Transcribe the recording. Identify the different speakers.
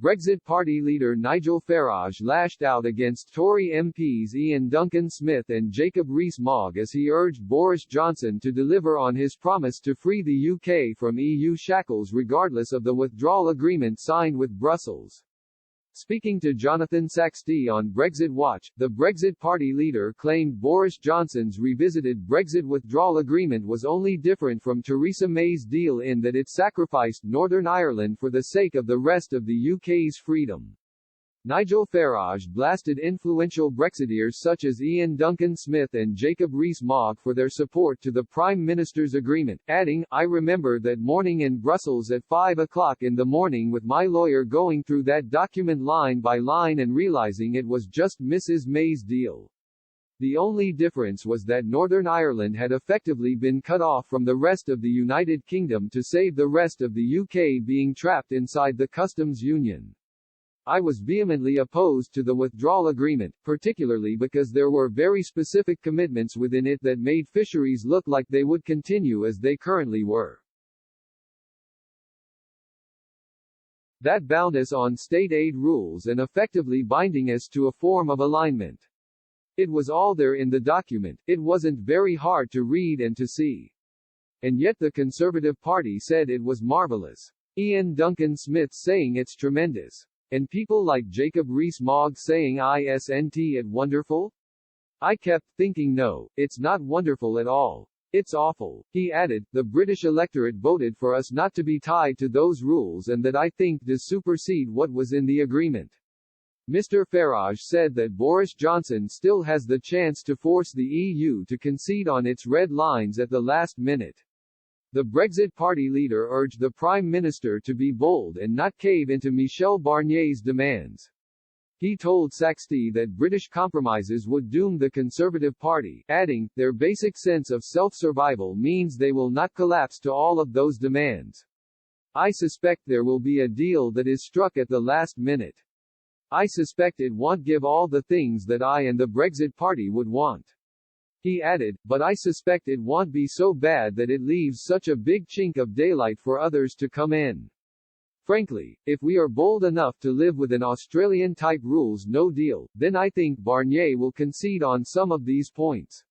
Speaker 1: Brexit Party leader Nigel Farage lashed out against Tory MPs Iain Duncan Smith and Jacob Rees-Mogg as he urged Boris Johnson to deliver on his promise to free the UK from EU shackles regardless of the withdrawal agreement signed with Brussels. Speaking to Jonathan Saxty on Brexit Watch, the Brexit Party leader claimed Boris Johnson's revisited Brexit withdrawal agreement was only different from Theresa May's deal in that it sacrificed Northern Ireland for the sake of the rest of the UK's freedom. Nigel Farage blasted influential Brexiteers such as Iain Duncan Smith and Jacob Rees-Mogg for their support to the Prime Minister's agreement, adding, "I remember that morning in Brussels at 5 o'clock in the morning with my lawyer going through that document line by line and realizing it was just Mrs. May's deal. The only difference was that Northern Ireland had effectively been cut off from the rest of the United Kingdom to save the rest of the UK being trapped inside the customs union. I was vehemently opposed to the withdrawal agreement, particularly because there were very specific commitments within it that made fisheries look like they would continue as they currently were. That bound us on state aid rules and effectively binding us to a form of alignment. It was all there in the document, it wasn't very hard to read and to see. And yet the Conservative Party said it was marvelous. Iain Duncan Smith saying it's tremendous. And people like Jacob Rees-Mogg saying isn't it wonderful? I kept thinking no, it's not wonderful at all. It's awful. He added, the British electorate voted for us not to be tied to those rules and that I think does supersede what was in the agreement. Mr. Farage said that Boris Johnson still has the chance to force the EU to concede on its red lines at the last minute. The Brexit Party leader urged the Prime Minister to be bold and not cave into Michel Barnier's demands. He told Saxty that British compromises would doom the Conservative Party, adding, their basic sense of self-survival means they will not collapse to all of those demands. I suspect there will be a deal that is struck at the last minute. I suspect it won't give all the things that I and the Brexit Party would want. He added, but I suspect it won't be so bad that it leaves such a big chink of daylight for others to come in. Frankly, if we are bold enough to live within Australian-type rules no deal, then I think Barnier will concede on some of these points.